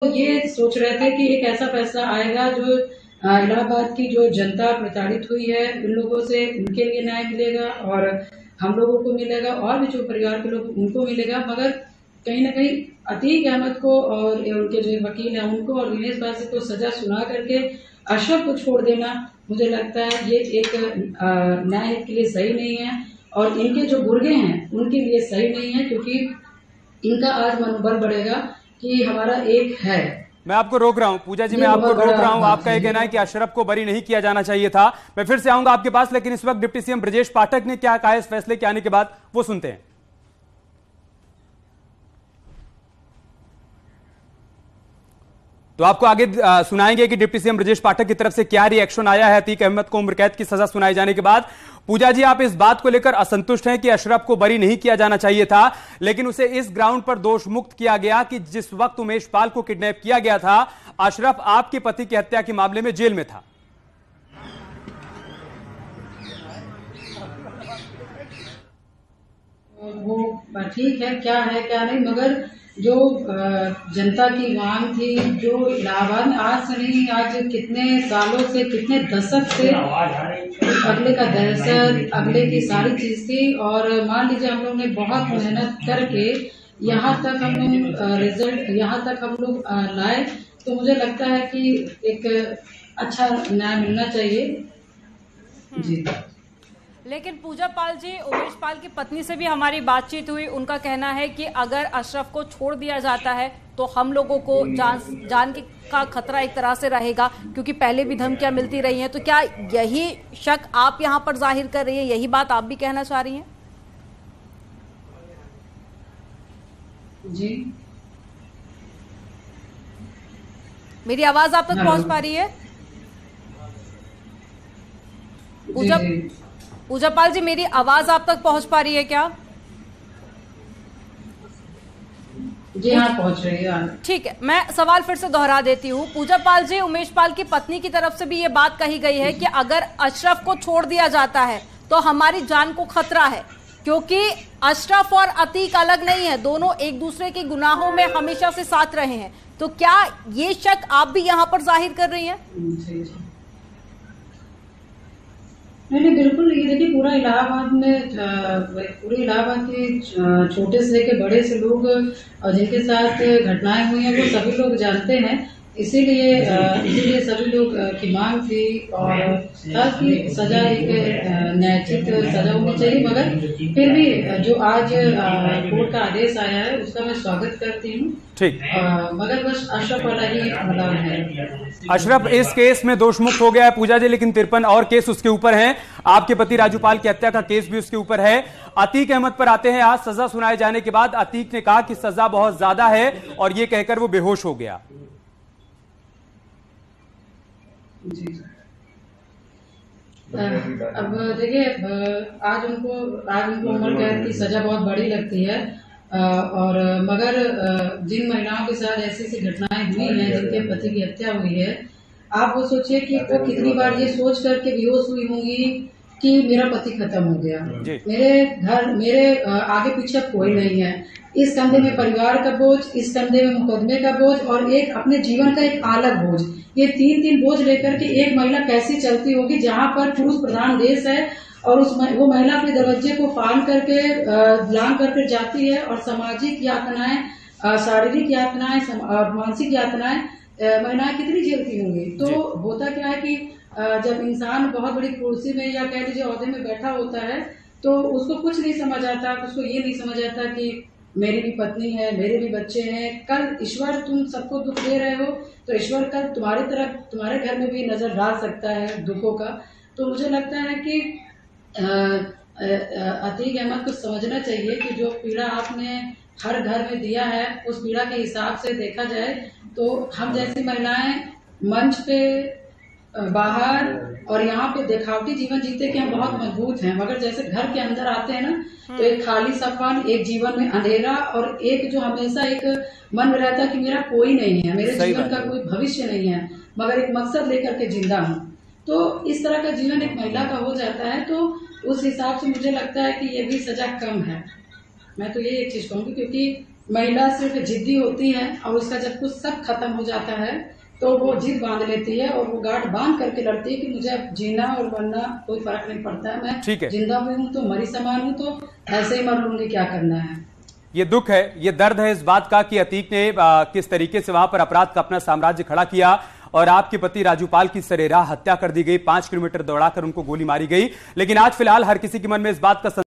ये सोच रहे थे कि एक ऐसा फैसला आएगा जो इलाहाबाद की जो जनता प्रताड़ित हुई है उन लोगों से उनके लिए न्याय मिलेगा और हम लोगों को मिलेगा और भी जो परिवार के लोग उनको मिलेगा। मगर कहीं ना कहीं अतीक अहमद को और उनके जो वकील हैं उनको और दिनेश बासी को सजा सुना करके अशरफ को छोड़ देना मुझे लगता है ये एक न्याय के लिए सही नहीं है और इनके जो गुर्गे हैं उनके लिए सही नहीं है, क्योंकि इनका आज मनोबल बढ़ेगा कि हमारा एक है। मैं आपको रोक रहा हूं पूजा जी, मैं आपको रोक रहा हूं। आपका यह कहना है कि अशरफ को बरी नहीं किया जाना चाहिए था। मैं फिर से आऊंगा आपके पास, लेकिन इस वक्त डिप्टी सीएम ब्रजेश पाठक ने क्या कहा इस फैसले के आने के बाद, वो सुनते हैं। तो आपको आगे सुनाएंगे कि डिप्टी सीएम ब्रजेश पाठक की तरफ से क्या रिएक्शन आया है अतीक अहमद को उम्र कैद की सजा सुनाए जाने के बाद। पूजा जी, आप इस बात को लेकर असंतुष्ट हैं कि अशरफ को बरी नहीं किया जाना चाहिए था, लेकिन उसे इस ग्राउंड पर दोष मुक्त किया गया कि जिस वक्त उमेश पाल को किडनैप किया गया था, अशरफ आपके पति की हत्या के मामले में जेल में था। वो ठीक है, क्या नहीं, मगर जो जनता की मांग थी, जो इलाहाबाद में आज से नहीं, आज कितने सालों से, कितने दशक से अगले का दहशत, अगले की सारी चीज थी। और मान लीजिए हम लोग ने बहुत मेहनत करके यहाँ तक हम लोग रिजल्ट यहाँ तक हम लोग लाए, तो मुझे लगता है कि एक अच्छा न्याय मिलना चाहिए जी। लेकिन पूजा पाल जी, उमेश पाल की पत्नी से भी हमारी बातचीत हुई, उनका कहना है कि अगर अशरफ को छोड़ दिया जाता है तो हम लोगों को जान का खतरा एक तरह से रहेगा, क्योंकि पहले भी धमकियां मिलती रही हैं। तो क्या यही शक आप यहां पर जाहिर कर रही हैं, यही बात आप भी कहना चाह रही हैं? जी, मेरी आवाज आप तक पहुंच पा रही है? पूजा पाल जी, मेरी आवाज आप तक पहुंच पा रही है क्या? जी हाँ, पहुंच रही है। ठीक है, मैं सवाल फिर से दोहरा देती हूँ। पूजा पाल जी, उमेश पाल की पत्नी की तरफ से भी ये बात कही गई है कि अगर अशरफ को छोड़ दिया जाता है तो हमारी जान को खतरा है, क्योंकि अशरफ और अतीक अलग नहीं है, दोनों एक दूसरे के गुनाहों में हमेशा से साथ रहे हैं। तो क्या ये शक आप भी यहाँ पर जाहिर कर रही हैं? नहीं, बिल्कुल। ये देखिए, पूरा इलाहाबाद में, पूरे इलाहाबाद के छोटे से लेके बड़े से लोग जिनके साथ घटनाएं हुई हैं वो सभी लोग जानते हैं। इसीलिए सभी लोग की मांग थी और ताकि सजा एक न्यायोचित सजा होनी चाहिए। मगर फिर भी जो आज कोर्ट का आदेश आया है उसका मैं स्वागत करती हूँ। ठीक, मगर बस अशरफ वाला ही मतलब है। अशरफ इस केस में दोष मुक्त हो गया है पूजा जी, लेकिन 53 और केस उसके ऊपर हैं। आपके पति राजूपाल की हत्या का केस भी उसके ऊपर है। अतीक अहमद पर आते हैं। आज सजा सुनाए जाने के बाद अतीक ने कहा कि सजा बहुत ज्यादा है और ये कहकर वो बेहोश हो गया। जी, अब देखिए, आज उनको उम्र कैद की सजा बहुत बड़ी लगती है और मगर जिन महिलाओं के साथ ऐसी घटनाएं हुई हैं, जिनके पति की हत्या हुई है, आप वो सोचिए कि वो कितनी बार ये सोच करके बेहोश हुई होंगी कि मेरा पति खत्म हो गया, मेरे आगे पीछे कोई नहीं है, इस कंधे में परिवार का बोझ, इस कंधे में मुकदमे का बोझ और एक अपने जीवन का एक अलग बोझ, ये तीन बोझ लेकर के एक महिला कैसी चलती होगी जहाँ पर पुरुष प्रधान देश है और वो महिला अपने दरवाजे को फाड़ करके लांग करके जाती है और सामाजिक यातनाएं, शारीरिक यातनाएं और मानसिक यातनाएं महिलाएं कितनी झेलती होंगी। तो होता क्या है कि जब इंसान बहुत बड़ी कुर्सी में या कह लीजिए ओहदे में बैठा होता है तो उसको कुछ नहीं समझ आता, उसको ये नहीं समझ आता कि मेरी भी पत्नी है, मेरे भी बच्चे हैं, कल ईश्वर तुम सबको दुख दे रहे हो तो ईश्वर कल तुम्हारे घर में भी नजर डाल सकता है दुखों का। तो मुझे लगता है कि अतीक अहमद को समझना चाहिए कि जो पीड़ा आपने हर घर में दिया है उस पीड़ा के हिसाब से देखा जाए तो हम जैसी महिलाएं मंच पे, बाहर और यहाँ पे दिखावटी जीवन जीते कि हम बहुत मजबूत हैं, मगर जैसे घर के अंदर आते हैं ना तो एक खाली सपन, एक जीवन में अंधेरा और एक जो हमेशा एक मन में रहता है कि मेरा कोई नहीं है, मेरे जीवन का कोई भविष्य नहीं है, मगर एक मकसद लेकर के जिंदा हूँ। तो इस तरह का जीवन एक महिला का हो जाता है, तो उस हिसाब से मुझे लगता है कि ये भी सजा कम है। मैं तो ये एक चीज कहूंगी, क्योंकि महिला सिर्फ जिद्दी होती है और उसका जब कुछ सब खत्म हो जाता है तो वो जिद बांध लेती है और वो गांठ बांध करके लड़ती है कि मुझे अब जीना और मरना कोई फर्क नहीं पड़ता है, मैं जिंदा हुई हूँ तो मरी समान हूँ, तो ऐसे ही मर लूंगी, क्या करना है। ये दुख है, ये दर्द है इस बात का कि अतीक ने किस तरीके से वहां पर अपराध का अपना साम्राज्य खड़ा किया और आपके पति राजूपाल की सरेराह हत्या कर दी गई, 5 किलोमीटर दौड़ाकर उनको गोली मारी गई। लेकिन आज फिलहाल हर किसी के मन में इस बात का